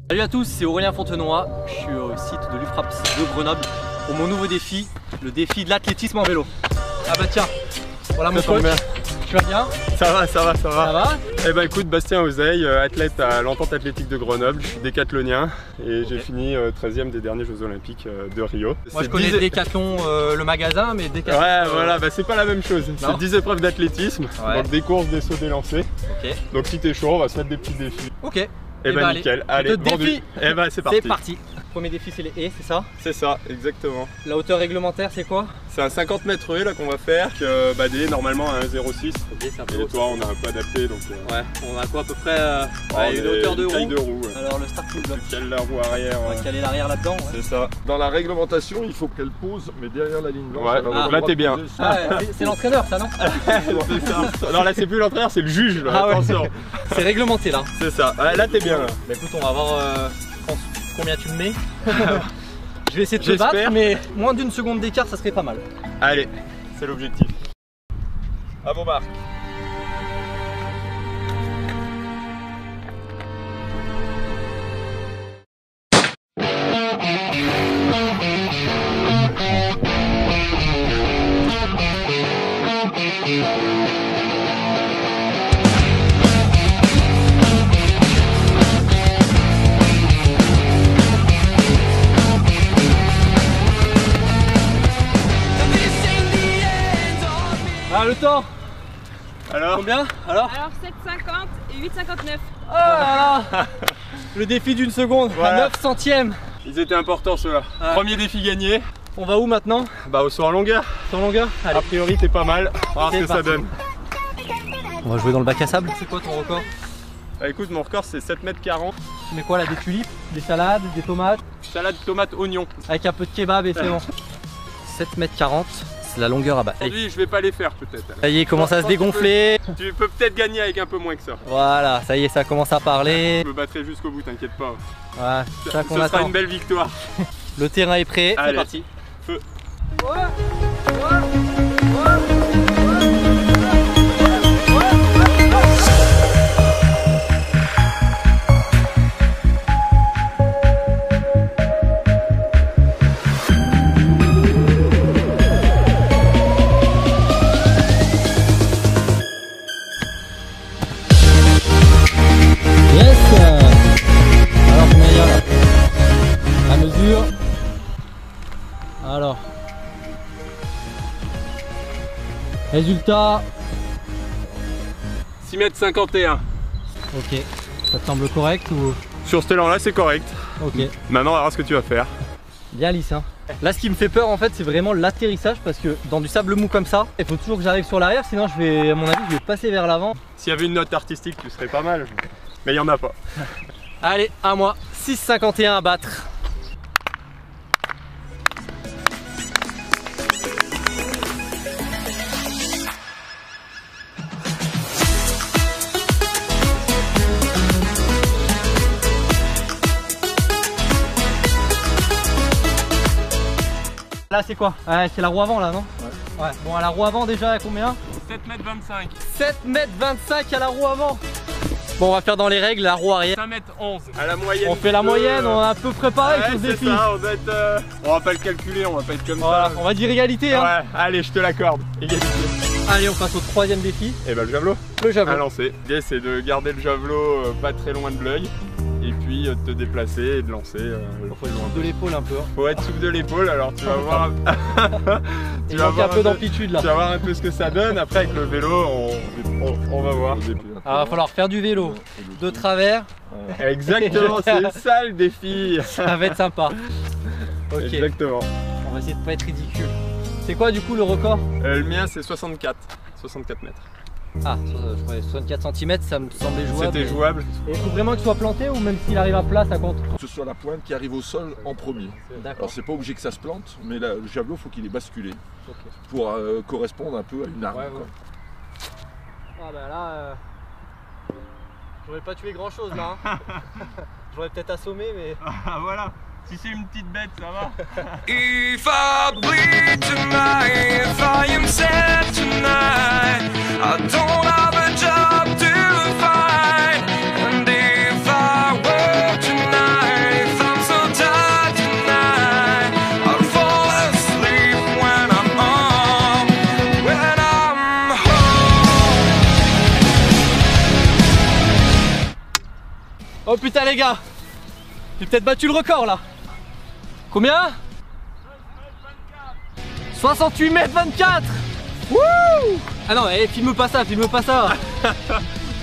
Salut à tous, c'est Aurélien Fontenoy, je suis au site de l'UFRAPS de Grenoble pour mon nouveau défi, le défi de l'athlétisme en vélo. Ah bah tiens, voilà mon coach, tu vas bien? Ça va, ça va, ça va. Ça va? Eh bah écoute, Bastien Ozeille, athlète à l'Entente Athlétique de Grenoble, je suis décathlonien et j'ai fini 13e des derniers Jeux Olympiques de Rio. Moi je connais Décathlon, le magasin, mais Décathlon... Ouais, voilà, bah c'est pas la même chose, c'est 10 épreuves d'athlétisme, ouais. Donc des courses, des sauts, des lancers. Ok. Donc si t'es chaud, on va se mettre des petits défis. Ok. Et bah nickel, allez, défi. Et bah c'est parti. C'est parti. Premier défi c'est les haies, c'est ça? C'est ça, exactement. La hauteur réglementaire c'est quoi? C'est un 50 mètres haies là qu'on va faire, que bah des haies normalement à 1,06. Ok, c'est un peu et toi on a un peu adapté donc... Ouais, on a quoi à peu près une hauteur de roue. Ouais. Alors le starting block. Tu cales la roue arrière. On va caler l'arrière là-dedans. Ouais. C'est ça. Dans la réglementation, il faut qu'elle pose, mais derrière la ligne blanche. Ouais, donc là t'es bien. Ah, c'est l'entraîneur ça, non? C'est ça. Non là c'est plus l'entraîneur, c'est le juge là, ouais. attention. C'est réglementé là. C'est ça, ouais, là t'es bien là. Bah écoute, on va voir combien tu me mets. Je vais essayer de te battre, mais moins d'une seconde d'écart ça serait pas mal. Allez, c'est l'objectif. À vos marques. Ah le temps. Alors combien? Alors 7,50 et 8,59. Oh là là. Le défi d'une seconde, voilà. à 9 centièmes. Ils étaient importants ceux-là. Ouais. Premier défi gagné. On va où maintenant? Bah au saut en longueur. Saut en longueur. Allez. A priori t'es pas mal. On va voir ce que ça donne. On va jouer dans le bac à sable. C'est quoi ton record? Bah écoute, mon record c'est 7,40 m. Tu mets quoi là? Des tulipes, des salades, des tomates? Salade, tomate, oignon. Avec un peu de kebab et c'est bon. 7,40 m, c'est la longueur à battre. Aujourd'hui je vais pas les faire peut-être. Ça y est, il commence à se dégonfler. Tu peux peut-être gagner avec un peu moins que ça. Voilà, ça y est, ça commence à parler. Je me battrai jusqu'au bout, t'inquiète pas. Ouais, c'est ça qu'on Ce attend. sera une belle victoire. Le terrain est prêt, c'est allez, parti. Feu. Alors, résultat 6,51 m. Ok, ça te semble correct ou? Sur ce élan là c'est correct. Ok. Maintenant on va voir ce que tu vas faire. Bien lisse hein. Là ce qui me fait peur en fait c'est vraiment l'atterrissage parce que dans du sable mou comme ça, il faut toujours que j'arrive sur l'arrière sinon je vais, à mon avis je vais passer vers l'avant. S'il y avait une note artistique tu serais pas mal. Mais il y en a pas. Allez, à moi, 6,51 à battre. Là c'est quoi? C'est la roue avant là non? Ouais. Bon à la roue avant déjà à combien? 7,25 m. 7,25 m à la roue avant. Bon on va faire dans les règles la roue arrière. 5,11 m à la moyenne. On fait la moyenne, on a un peu préparé sur ce défi. Ça, on va être, on va pas le calculer, on va pas être comme voilà, ça. On va dire égalité hein. Ouais, allez je te l'accorde. Égalité. Allez on passe au troisième défi. Et bah le javelot. Le javelot. À lancer. L'idée c'est de garder le javelot pas très loin de l'œil. Et puis de te déplacer et de lancer. Faut être souple de l'épaule un peu. Faut être souple de l'épaule, alors tu vas voir. Tu vas avoir un peu d'amplitude là. Tu vas voir un peu ce que ça donne. Après avec le vélo, on va voir. Ah, va falloir faire du vélo de travers. Exactement, c'est ça le défi. Ça va être sympa. Ok. Exactement. On va essayer de pas être ridicule. C'est quoi du coup le record? Le mien c'est 64 mètres. Ah, je croyais 64 cm, ça me semblait jouable. C'était jouable. Et il faut vraiment qu'il soit planté ou même s'il arrive à plat, ça compte? Que ce soit la pointe qui arrive au sol en premier. D'accord. Alors c'est pas obligé que ça se plante, mais là, le javelot faut qu'il est basculé pour correspondre un peu à une arme. Ouais, ouais. Ah bah là, j'aurais pas tué grand chose là. Hein. J'aurais peut-être assommé mais... Ah voilà. Si c'est une petite bête, ça va. If I bleed tonight, if I am sad tonight, I don't have a job to find. And if I work tonight, Putain les gars, j'ai peut-être battu le record là. Combien? 68 mètres 24. Wouh! Ah non, filme pas ça, filme pas ça.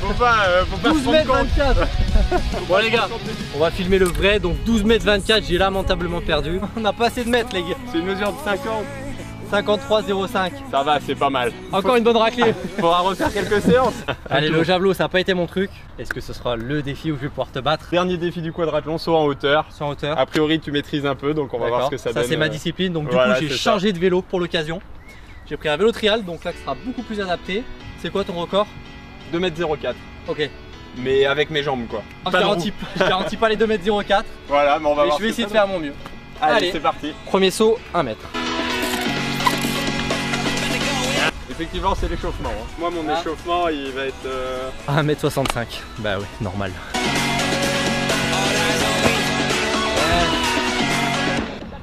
Faut pas 12 mètres 24. Bon les gars, on va filmer le vrai, donc 12 mètres 24, j'ai lamentablement perdu. On n'a pas assez de mètres les gars. C'est une mesure de 50. 53,05. Ça va, c'est pas mal. Encore une bonne raclée. Faudra refaire quelques séances. Allez, le javelot, ça n'a pas été mon truc. Est-ce que ce sera le défi où je vais pouvoir te battre? Dernier défi du quadrathlon, saut en hauteur. Sur hauteur. A priori, tu maîtrises un peu, donc on va voir ce que ça donne. Ça, c'est ma discipline. Donc, voilà, du coup, j'ai changé de vélo pour l'occasion. J'ai pris un vélo trial, donc là, qui sera beaucoup plus adapté. C'est quoi ton record? 2,04 m. Ok. Mais avec mes jambes, quoi. Je garantis pas les 2,04 m. Voilà, mais on va voir. Je vais essayer de faire mon mieux. Allez, c'est parti. Premier saut, 1 mètre. Effectivement, c'est l'échauffement. Hein. Moi, mon échauffement, il va être 1,65 m. Bah oui, normal.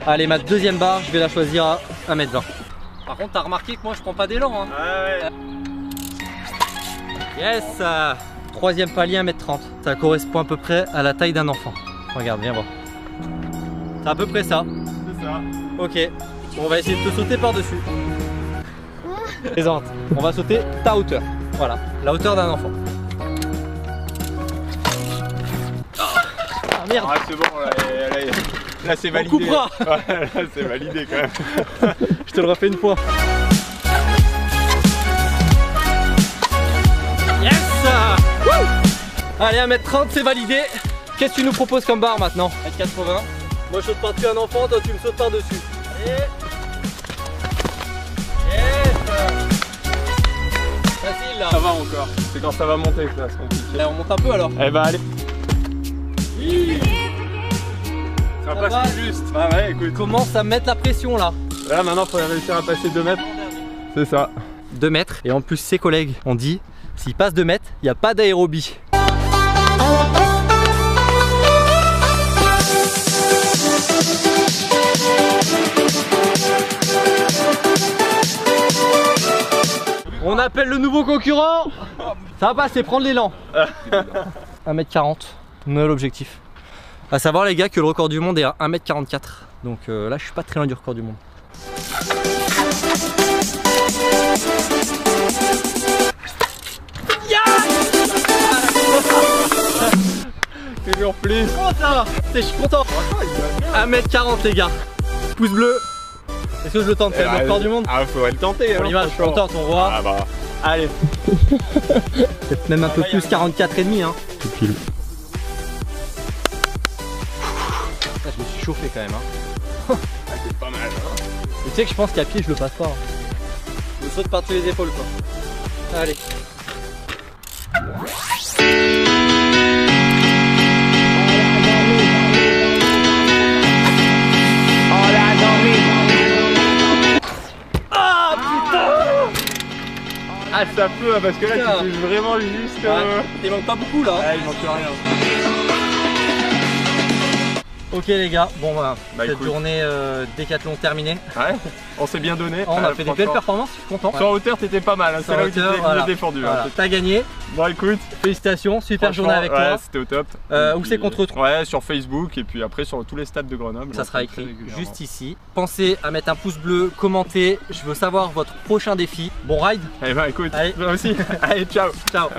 Allez, ma deuxième barre, je vais la choisir à 1,20 m. Par contre, t'as remarqué que moi, je prends pas d'élan. Hein. Ouais. Yes. Troisième palier, 1,30 m. Ça correspond à peu près à la taille d'un enfant. Regarde, viens voir. C'est à peu près ça. C'est ça. Ok. Bon, on va essayer de te sauter par-dessus. Présente. On va sauter ta hauteur. Voilà, la hauteur d'un enfant. Ah merde. Ah, c'est bon, là c'est validé. On coupera. Ouais, là c'est validé quand même. Je te le refais une fois. Yes. Wouh. Allez, 1,30 m, c'est validé. Qu'est-ce que tu nous proposes comme barre maintenant? 1,80 m. Moi je saute par-dessus un enfant, toi tu me sautes par-dessus. Allez. Yes. Facile là. Ça va encore. C'est quand ça va monter que ça se complique. Allez, on monte un peu alors. Eh bah allez. Oui. Ça passe plus juste. Ah ouais, écoute. Commence à mettre la pression là. Là maintenant, il faudrait réussir à passer 2 mètres. C'est ça. 2 mètres. Et en plus, ses collègues ont dit, s'il passe 2 mètres, il n'y a pas d'aérobie. On appelle le nouveau concurrent. Ça va pas, c'est prendre l'élan. 1,40 m, on a l'objectif. A savoir les gars que le record du monde est à 1,44 m. Donc là je suis pas très loin du record du monde. Toujours plus. Oh ça, je suis content. 1,40 m les gars. Pouce bleu. Est-ce que je le tente? C'est le record du monde? Ah, faudrait le tenter. Pour l'image, on tente, on voit. Ah bah, allez. C'est même un peu plus, 44,5 hein. Tout pile. Je me suis chauffé quand même hein. Ah, c'est pas mal hein. Mais tu sais que je pense qu'à pied je le passe pas. Hein. Je me saute par-dessus les épaules quoi. Allez. Ah putain. Ah ça peut parce que là tu touches vraiment juste. Il manque pas beaucoup là. Ah, il manque rien. Ok les gars, bon bah cette écoute. journée décathlon terminée. Ouais, on s'est bien donné. On a fait des belles performances, je suis content. Sur hauteur t'étais pas mal, hein. C'est là où tu t'es mieux défendu. Voilà. Hein. T'as gagné. Bon écoute, félicitations, super journée avec toi. C'était au top. Où c'est qu'on te retrouve? Ouais, sur Facebook et puis après sur tous les stades de Grenoble. Ça sera écrit juste ici. Pensez à mettre un pouce bleu, commenter, je veux savoir votre prochain défi. Bon ride. Eh bah écoute, allez. toi aussi. Allez, ciao. Ciao.